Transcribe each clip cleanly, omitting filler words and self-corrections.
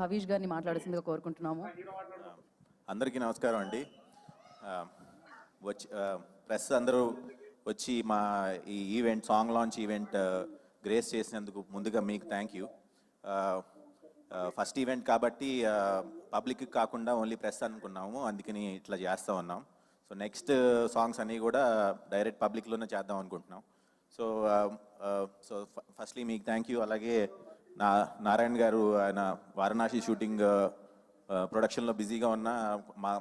హవీష్ గారిని మాట్లాడాల్సిందిగా కోరుకుంటున్నాము. అందరికీ నమస్కారం అండి. వచ్చి ప్రెస్ అందరూ వచ్చి మా ఈ event song launch event grace చేసినందుకు ముందుగా మీకు థ్యాంక్ యూ. ఫస్ట్ ఈవెంట్ కాబట్టి పబ్లిక్ కాకుండా ఓన్లీ ప్రెస్ అనుకున్నాము, అందుకని ఇట్లా చేస్తూ ఉన్నాం. సో నెక్స్ట్ సాంగ్స్ అన్నీ కూడా డైరెక్ట్ పబ్లిక్లోనే చేద్దాం అనుకుంటున్నాం. సో ఫస్ట్లీ మీకు థ్యాంక్ యూ. అలాగే నారాయణ గారు ఆయన వారణాసి షూటింగ్ ప్రొడక్షన్లో బిజీగా ఉన్న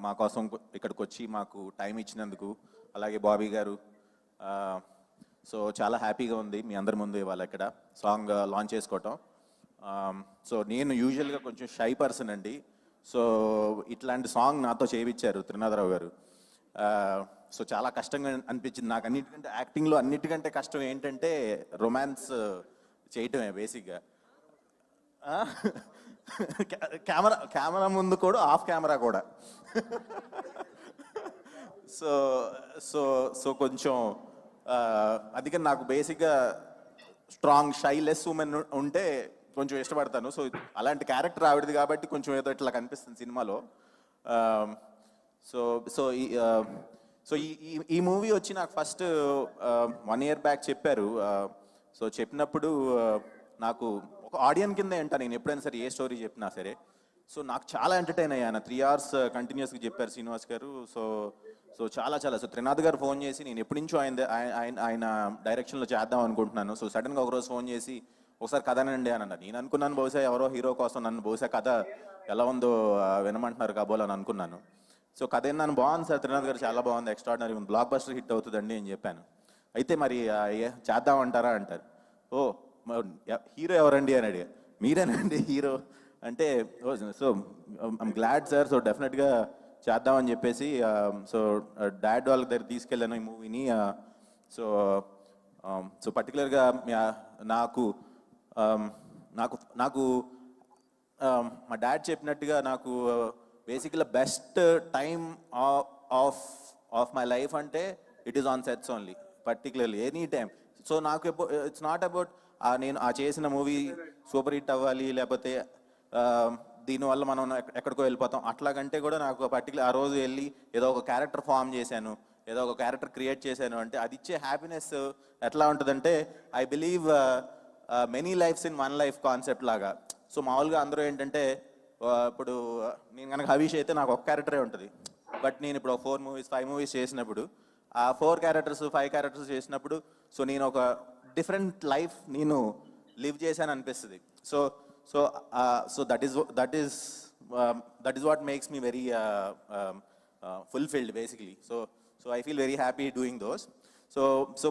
మా కోసం ఇక్కడికి వచ్చి మాకు టైం ఇచ్చినందుకు, అలాగే బాబీ గారు. సో చాలా హ్యాపీగా ఉంది మీ అందరి ముందు ఇవాళ ఇక్కడ సాంగ్ లాంచ్ చేసుకోవటం. సో నేను యూజువల్గా కొంచెం షై పర్సన్ అండి. సో ఇట్లాంటి సాంగ్ నాతో చేయించారు త్రినాథరావు గారు. సో చాలా కష్టంగా అనిపించింది నాకు. అన్నిటికంటే యాక్టింగ్లో అన్నిటికంటే కష్టం ఏంటంటే రొమాన్స్ చేయటమే బేసిక్గా. కెమెరా ముందు కూడా ఆఫ్ కెమెరా కూడా. సో సో సో కొంచెం అందుకని నాకు బేసిక్గా స్ట్రాంగ్ షైలెస్ ఉమెన్ ఉంటే కొంచెం ఇష్టపడతాను. సో అలాంటి క్యారెక్టర్ ఆవిడది కాబట్టి కొంచెం ఏదో ఇట్లా కనిపిస్తుంది సినిమాలో. సో సో సో ఈ మూవీ వచ్చి నాకు ఫస్ట్ 1 year బ్యాక్ చెప్పారు. సో చెప్పినప్పుడు నాకు ఒక ఆడియన్ కింద ఏంటా నేను ఎప్పుడైనా సరే ఏ స్టోరీ చెప్పినా సరే. సో నాకు చాలా ఎంటర్టైన్ అయ్యాను. 3 hours కంటిన్యూస్గా చెప్పారు శ్రీనివాస్ గారు. సో సో చాలా సో త్రినాథ్ గారు ఫోన్ చేసి నేను ఎప్పటి నుంచో ఆయన డైరెక్షన్లో చేద్దాం అనుకుంటున్నాను. సో సడన్గా ఒకరోజు ఫోన్ చేసి ఒకసారి కథ అనండి అని అన్నారు. నేను అనుకున్నాను బహుశా ఎవరో హీరో కోసం నన్ను బహుశా కథ ఎలా ఉందో వినమంటున్నారు కాబోలని అనుకున్నాను. సో కథ ఏందని బాగుంది సార్, త్రినాథ్ గారు చాలా బాగుంది, ఎక్స్ట్రాడినరీ ఉంది, బ్లాక్ బస్టర్ హిట్ అవుతుందండి అని చెప్పాను. అయితే మరి చేద్దామంటారా అంటారు. ఓ హీరో ఎవరండి అని అడిగా. మీరేనండి హీరో అంటే. So I'm glad sir. So డెఫినెట్గా చేద్దామని చెప్పేసి సో డాడ్ వాళ్ళ దగ్గర తీసుకెళ్ళాను ఈ మూవీని. సో సో పర్టికులర్గా నాకు నాకు నాకు మా డాడ్ చెప్పినట్టుగా నాకు బేసిక్గా best time of my life అంటే it is on sets only, particularly any time. So నాకు ఇట్స్ నాట్ అబౌట్ నేను చేసిన మూవీ సూపర్ హిట్ అవ్వాలి లేకపోతే దీనివల్ల మనం ఎక్కడికో వెళ్ళిపోతాం అట్లాగంటే కూడా నాకు పర్టికులర్ ఆ రోజు వెళ్ళి ఏదో ఒక క్యారెక్టర్ ఫామ్ చేశాను, ఏదో ఒక క్యారెక్టర్ క్రియేట్ చేశాను అంటే అది ఇచ్చే హ్యాపీనెస్ ఎట్లా ఉంటుందంటే I believe many lifes in 1 life concept లాగా. సో మామూలుగా అందరూ ఏంటంటే ఇప్పుడు నేను కనుక హవీష్ అయితే నాకు ఒక క్యారెక్టరే ఉంటుంది. బట్ నేను ఇప్పుడు 4 movies 5 movies చేసినప్పుడు ఆ 4 characters 5 characters చేసినప్పుడు సో నేను ఒక డిఫరెంట్ లైఫ్ నేను లివ్ చేశాను అనిపిస్తుంది. So so so that is what makes me very fulfilled basically. So so I feel very happy doing those. So so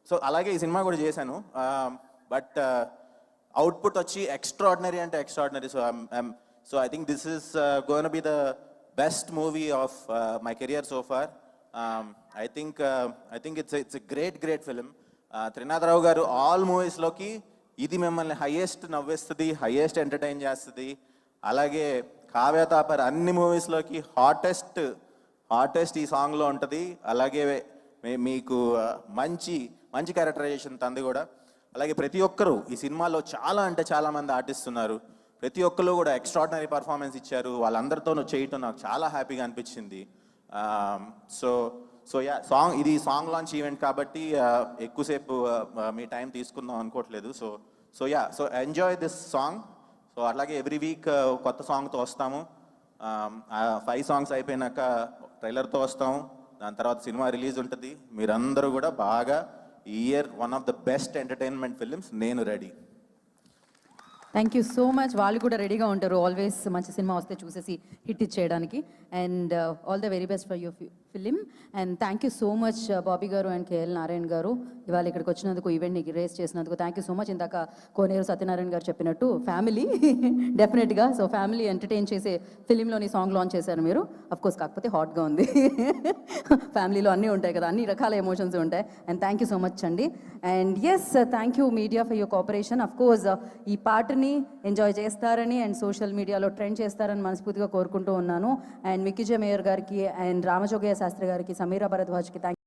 so అలాగే ఈ సినిమా కూడా చేశాను. బట్ అవుట్పుట్ వచ్చి ఎక్స్ట్రాడినరీ అంటే extraordinary. So I think this is going be the best movie of my career so far. I think it's a great film. Trinatharao గారు all మూవీస్లోకి ఇది మిమ్మల్ని highest నవ్వేస్తుంది, highest entertain చేస్తుంది. అలాగే కావ్యతాపర్ అన్ని మూవీస్లోకి హాటెస్ట్ ఈ సాంగ్లో ఉంటుంది. అలాగే మీకు మంచి క్యారెక్టరైజేషన్ తంది కూడా. అలాగే ప్రతి ఒక్కరు ఈ సినిమాలో చాలా అంటే చాలా మంది ఆర్టిస్ట్ ఉన్నారు. ప్రతి ఒక్కరు కూడా ఎక్స్ట్రాడినరీ పర్ఫార్మెన్స్ ఇచ్చారు. వాళ్ళందరితోనూ చేయటం నాకు చాలా హ్యాపీగా అనిపించింది. సో సో యా ఇది సాంగ్ లాంచ్ ఈవెంట్ కాబట్టి ఎక్కువసేపు మీ టైం తీసుకుందాం అనుకోవట్లేదు. So enjoy this song. So అట్లాగే ఎవ్రీ వీక్ కొత్త సాంగ్తో వస్తాము. 5 songs అయిపోయినాక ట్రైలర్తో వస్తాము. దాని తర్వాత సినిమా రిలీజ్ ఉంటుంది. మీరందరూ కూడా బాగా ఈ year one of the best entertainment films నేను ready. Thank you so much. వాళ్ళు కూడా రెడీగా ఉంటారు ఆల్వేస్ మంచి సినిమా వస్తే చూసేసి హిట్ ఇచ్చేయడానికి. And all the very best for your film. And thank you so much Bobby garu and KL Narayana garu ఇవాళ ఇక్కడికి వచ్చినందుకు, ఈవెంట్ని రేస్ చేసినందుకు థ్యాంక్ యూ సో మచ్. ఇందాక కోనేరు సత్యనారాయణ గారు చెప్పినట్టు ఫ్యామిలీ డెఫినెట్గా. సో ఫ్యామిలీ ఎంటర్టైన్ చేసే ఫిలింలోని సాంగ్ లాంచ్ చేశారు మీరు. అఫ్కోర్స్ కాకపోతే హాట్గా ఉంది. ఫ్యామిలీలో అన్నీ ఉంటాయి కదా, అన్ని రకాల ఎమోషన్స్ ఉంటాయి. And thank you so much అండి. And yes thank you media for your cooperation. Of course ఈ పాటని ఎంజాయ్ చేస్తారని అండ్ సోషల్ మీడియాలో ట్రెండ్ చేస్తారని మనస్ఫూర్తిగా కోరుకుంటూ ఉన్నాను. అండ్ మిక్కీ జే మేయర్ గారికి అండ్ రామజోగయ్య శాస్త్రి గారికి, సమీరా భరద్వాజ్కి థ్యాంక్